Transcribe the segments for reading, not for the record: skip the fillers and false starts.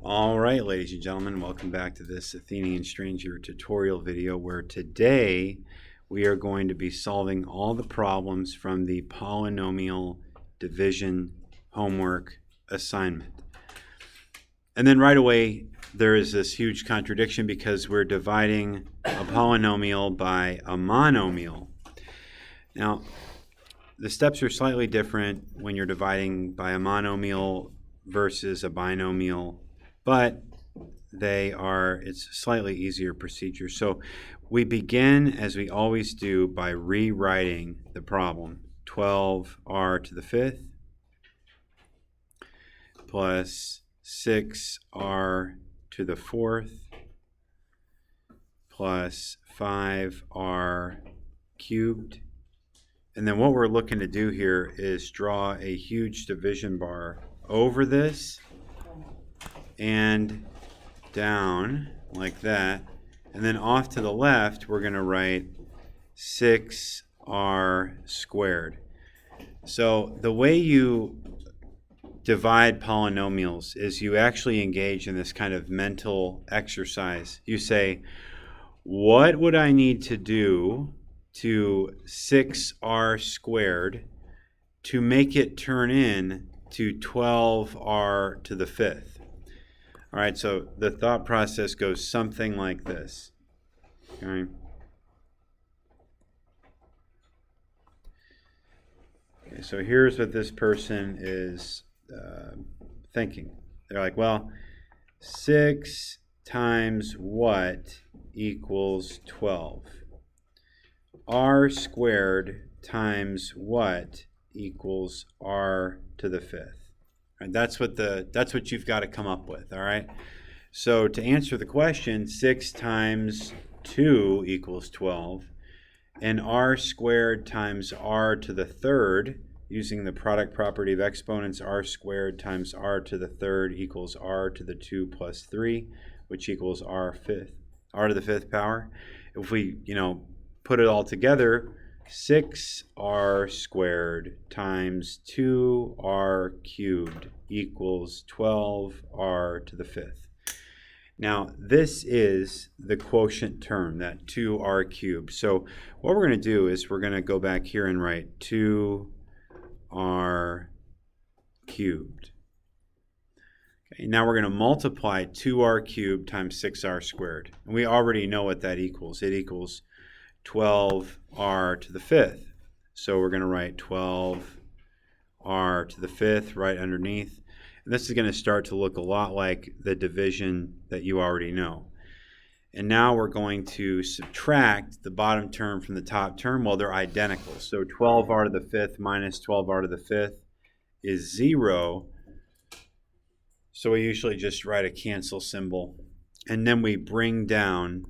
All right, ladies and gentlemen, welcome back to this Athenian Stranger tutorial video where today we are going to be solving all the problems from the polynomial division homework assignment. And then right away there is this huge contradiction because we're dividing a polynomial by a monomial. Now, the steps are slightly different when you're dividing by a monomial versus a binomial, but it's a slightly easier procedure. So we begin, as we always do, by rewriting the problem. 12r to the fifth plus 6r to the fourth plus 5r cubed. And then what we're looking to do here is draw a huge division bar over this and down like that. And then off to the left, we're going to write 6r squared. So the way you divide polynomials is you actually engage in this kind of mental exercise. You say, what would I need to do to 6r squared to make it turn in to 12r to the fifth? All right, so the thought process goes something like this. Okay. So here's what this person is thinking. They're like, well, 6 times what equals 12? R squared times what equals r to the fifth? Right, that's what you've got to come up with. All right. So to answer the question, 6 times 2 equals 12, and r squared times r to the third, using the product property of exponents, r squared times r to the third equals r to the 2 plus 3, which equals r to the fifth power. If we, put it all together, 6r squared times 2r cubed equals 12r to the fifth. Now, this is the quotient term, that 2r cubed. So what we're going to do is we're going to go back here and write 2r cubed. Okay, now we're going to multiply 2r cubed times 6r squared. And we already know what that equals. It equals 12r to the fifth. So we're going to write 12r to the fifth right underneath. And this is going to start to look a lot like the division that you already know. And now we're going to subtract the bottom term from the top term. Well, they're identical. So 12r to the fifth minus 12r to the fifth is 0. So we usually just write a cancel symbol. And then we bring down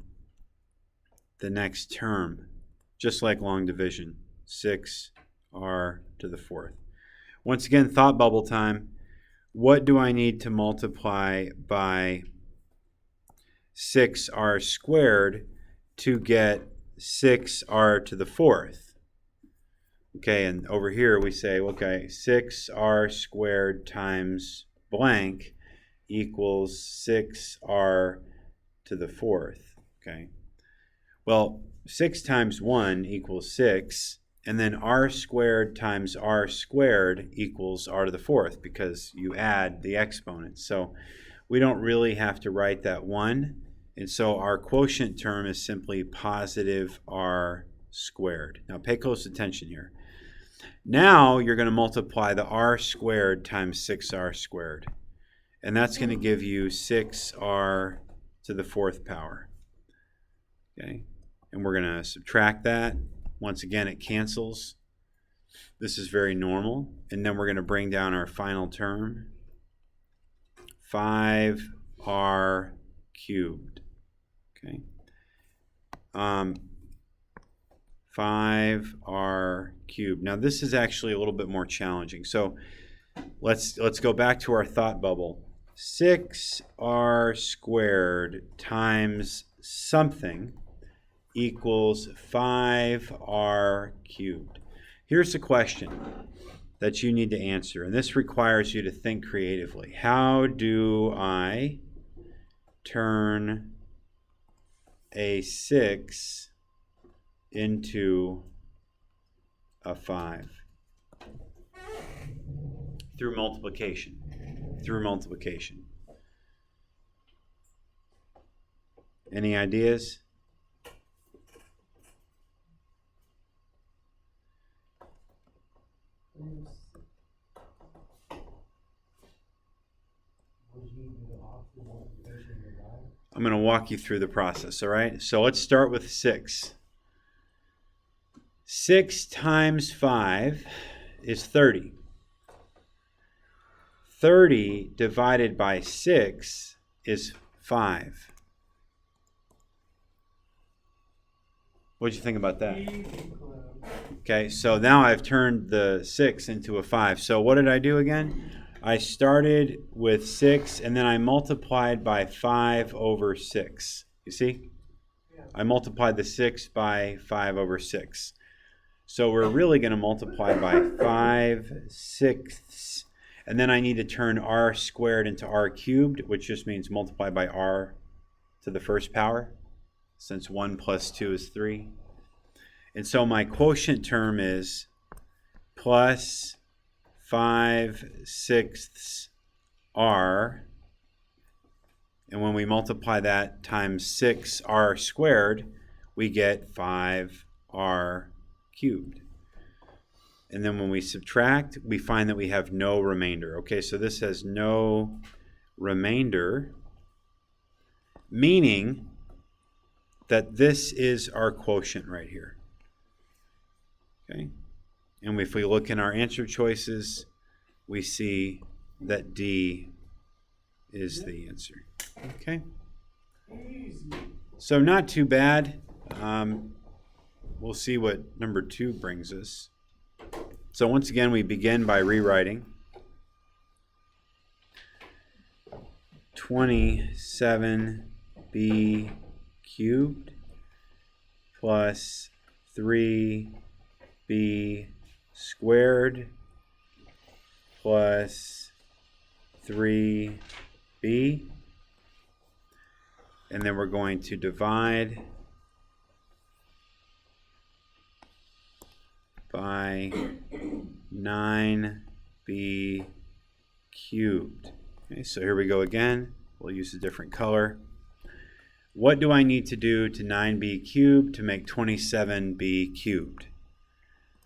the next term, just like long division, 6r to the fourth. Once again, thought bubble time. What do I need to multiply by 6r squared to get 6r to the fourth? Okay, and over here we say, okay, 6r squared times blank equals 6r to the fourth. Okay. Well, 6 times 1 equals 6, and then r squared times r squared equals r to the fourth because you add the exponents. So we don't really have to write that 1, and so our quotient term is simply positive r squared. Now pay close attention here. Now you're going to multiply the r squared times 6r squared, and that's going to give you 6r to the fourth power. Okay. And we're going to subtract that. Once again, it cancels. This is very normal. And then we're going to bring down our final term, 5r cubed. Okay. 5r cubed. Now, this is actually a little bit more challenging. So let's go back to our thought bubble. 6r squared times something equals 5r cubed. Here's the question that you need to answer, and this requires you to think creatively. How do I turn a 6 into a 5? Through multiplication. Through multiplication. Any ideas? I'm going to walk you through the process, all right? So let's start with 6. 6 times 5 is 30. 30 divided by 6 is 5. What did you think about that? Okay, so now I've turned the 6 into a 5. So what did I do again? I started with 6, and then I multiplied by 5 over 6. You see? I multiplied the 6 by 5 over 6. So we're really going to multiply by 5/6, and then I need to turn r squared into r cubed, which just means multiply by r to the first power, since 1 plus 2 is 3. And so my quotient term is plus 5/6 r, and when we multiply that times 6r squared, we get 5r cubed. And then when we subtract, we find that we have no remainder. Okay, so this has no remainder, meaning that this is our quotient right here. Okay, and if we look in our answer choices, we see that D is the answer. Okay, so not too bad. We'll see what number 2 brings us. So once again, we begin by rewriting 27b cubed plus 3b squared plus 3b, and then we're going to divide by 9b cubed. Okay, so here we go again. We'll use a different color. What do I need to do to 9b cubed to make 27b cubed?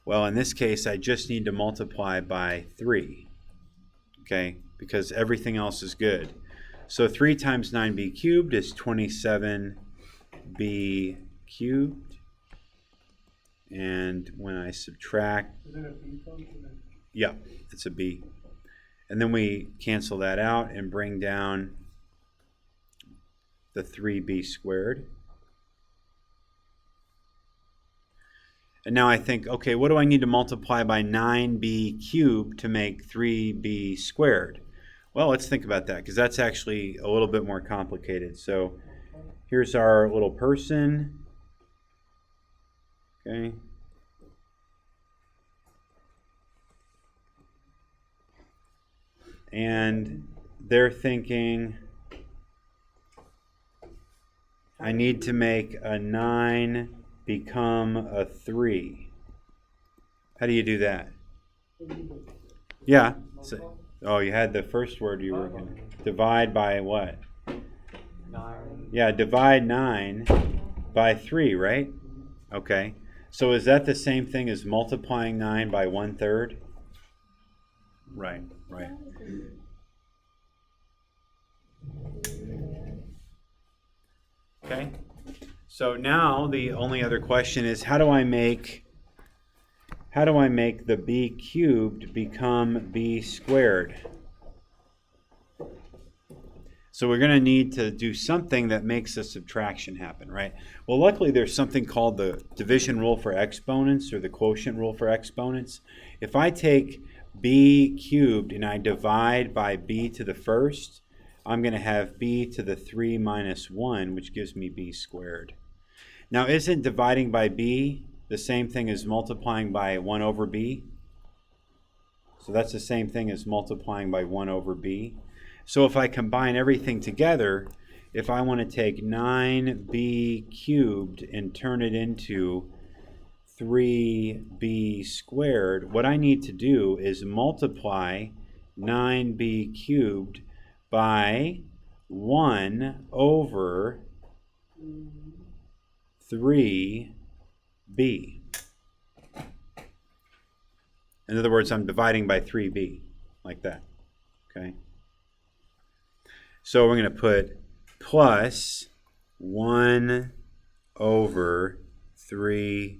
Well, in this case, I just need to multiply by 3, okay, because everything else is good. So 3 times 9b cubed is 27b cubed. And when I subtract, is it a b function? Yeah, it's a b. And then we cancel that out and bring down the 3b squared. And now I think, okay, what do I need to multiply by 9b cubed to make 3b squared? Well, let's think about that, because that's actually a little bit more complicated. So here's our little person. Okay. And they're thinking, I need to make a 9 become a 3. How do you do that? Yeah. So, oh, you had the first word you were going to divide by what? 9. Yeah, divide 9 by 3, right? Okay. So is that the same thing as multiplying 9 by 1/3? Right, right. Okay. So now the only other question is, how do I make the b cubed become b squared? So we're going to need to do something that makes a subtraction happen, right? Well, luckily there's something called the division rule for exponents, or the quotient rule for exponents. If I take b cubed and I divide by b to the first, I'm going to have b to the 3 minus 1, which gives me b squared. Now, isn't dividing by b the same thing as multiplying by 1 over b? So that's the same thing as multiplying by 1 over b. So if I combine everything together, if I want to take 9b cubed and turn it into 3b squared, what I need to do is multiply 9b cubed by 1 over 3b. In other words, I'm dividing by 3b, like that, okay? So we're going to put plus 1 over 3b.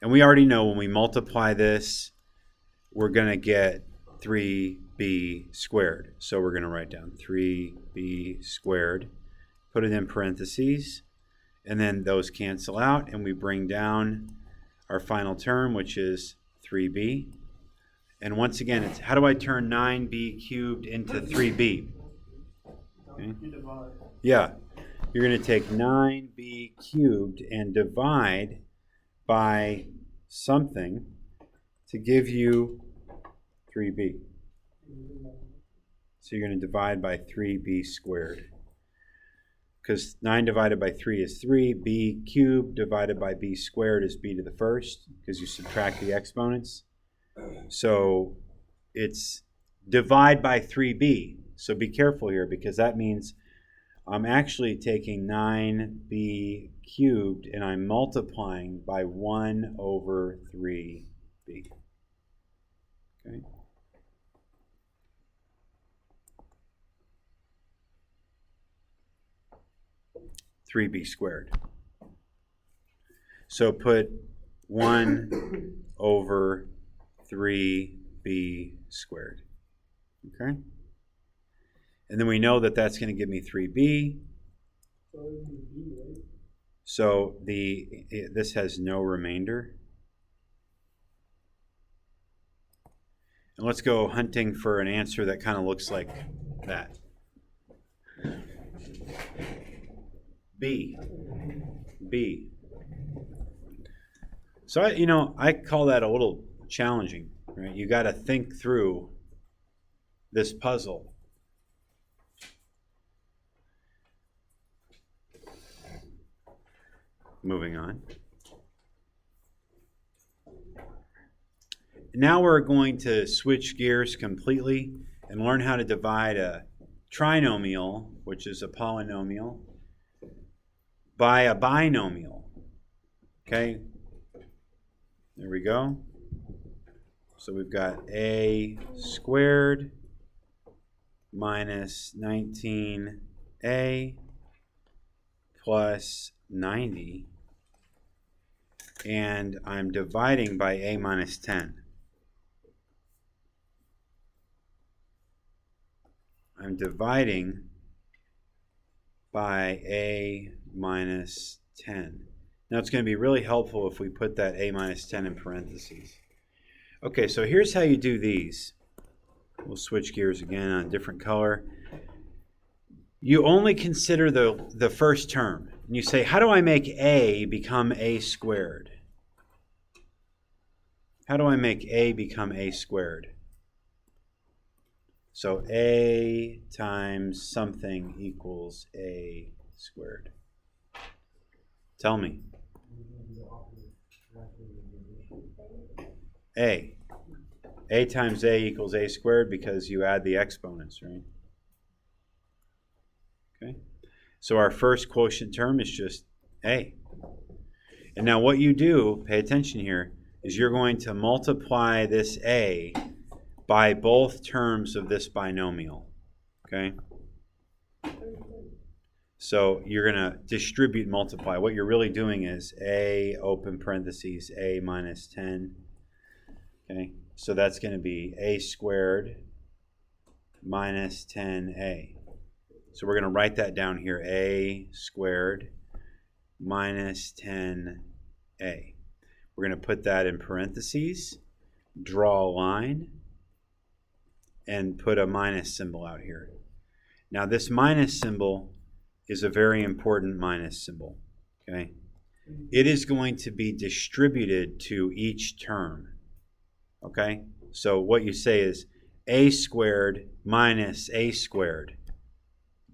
And we already know when we multiply this, we're going to get 3b squared. So we're going to write down 3b squared, put it in parentheses, and then those cancel out, and we bring down our final term, which is 3b. And once again, it's how do I turn 9b cubed into 3b? Okay. Yeah, you're going to take 9b cubed and divide by something to give you 3b. So you're going to divide by 3b squared. Because 9 divided by 3 is 3. B cubed divided by b squared is b to the first, because you subtract the exponents. So it's divide by 3b. So be careful here, because that means I'm actually taking 9b cubed and I'm multiplying by 1 over 3b. Okay. (3b squared). So put 1 over 3b squared. Okay? And then we know that that's going to give me 3b. So this has no remainder. And let's go hunting for an answer that kind of looks like that. B. So I call that a little challenging, right? You got to think through this puzzle. Moving on. Now we're going to switch gears completely and learn how to divide a trinomial, which is a polynomial, by a binomial. Okay, there we go. So we've got a squared minus 19a plus 90, and I'm dividing by a minus 10. I'm dividing by a minus 10. Now it's going to be really helpful if we put that a minus 10 in parentheses. Okay, so here's how you do these. We'll switch gears again on a different color. You only consider the first term. And you say, how do I make a become a squared? How do I make a become a squared? So a times something equals a squared. Tell me. A. A times a equals a squared because you add the exponents, right? Okay. So our first quotient term is just a. And now what you do, pay attention here, is you're going to multiply this a by both terms of this binomial. Okay? So you're going to distribute multiply. What you're really doing is a open parentheses a minus 10. Okay? So that's going to be a squared minus 10a. So we're going to write that down here, a squared minus 10a. We're going to put that in parentheses, draw a line, and put a minus symbol out here. Now this minus symbol is a very important minus symbol. Okay? It is going to be distributed to each term. Okay? So what you say is a squared minus a squared.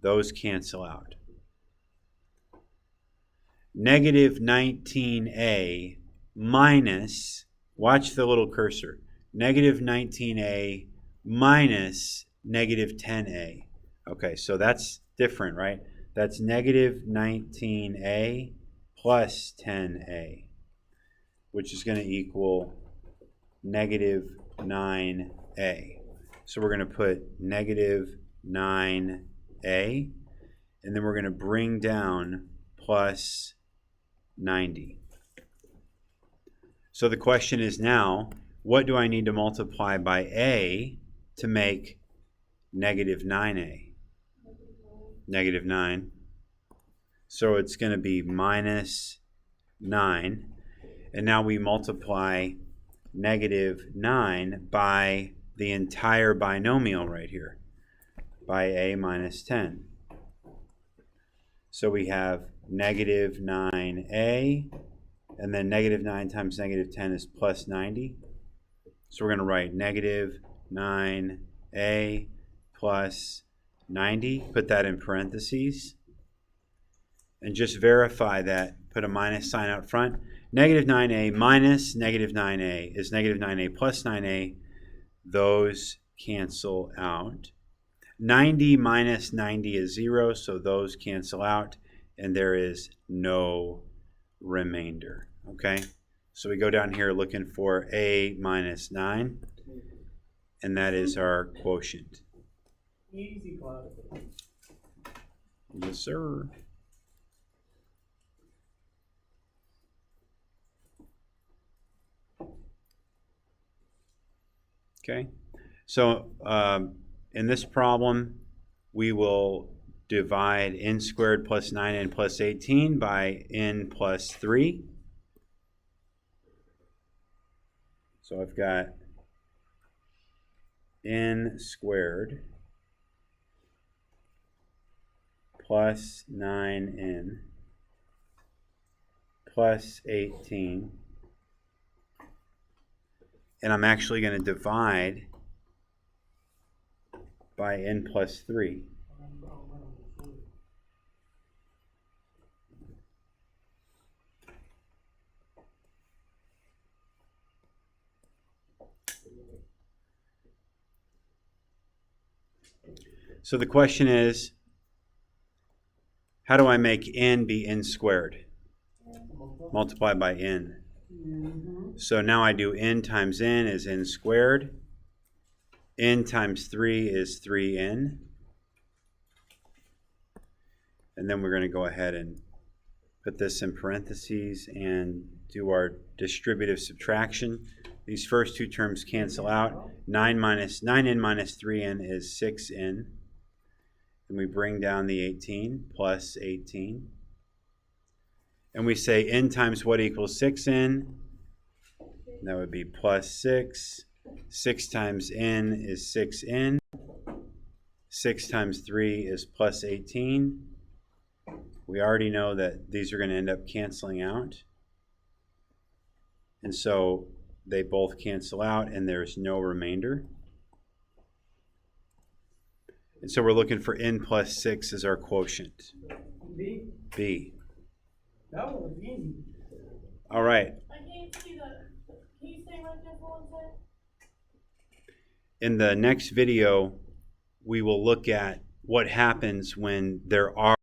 those cancel out. Negative 19a minus, watch the little cursor, negative 19a minus negative 10a. Okay, so that's different, right? That's negative 19a plus 10a, which is going to equal negative 9a. So we're going to put negative 9a, and then we're going to bring down plus 90. So the question is now, what do I need to multiply by a to make negative 9a? Negative 9. So it's going to be minus 9. And now we multiply negative 9 by the entire binomial right here, by a minus 10. So we have negative 9a, and then negative 9 times negative 10 is plus 90. So we're going to write negative 9a plus 90, put that in parentheses, and just verify that, put a minus sign out front. Negative 9a minus negative 9a is negative 9a plus 9a. Those cancel out. 90 minus 90 is 0, so those cancel out, and there is no remainder. Okay? So we go down here looking for a minus 9, and that is our quotient. Easy cloud. Yes, sir. Okay, so in this problem, we will divide n squared plus 9n plus 18 by n plus 3. So I've got n squared plus 9n plus 18. And I'm actually going to divide by n plus 3. So the question is, how do I make n be n squared? Multiply by n. So now I do n times n is n squared. N times 3 is 3n. And then we're going to go ahead and put this in parentheses and do our distributive subtraction. These first two terms cancel out. 9n minus 3n is 6n. And we bring down the 18 plus 18. And we say n times what equals 6n? That would be plus 6. 6 times n is 6n. 6 times 3 is plus 18. We already know that these are going to end up canceling out. And so they both cancel out and there's no remainder. And so we're looking for n plus 6 as our quotient. B. B. That one was easy. All right. I can't see the. Can you stay right there for 1 second? In the next video, we will look at what happens when there are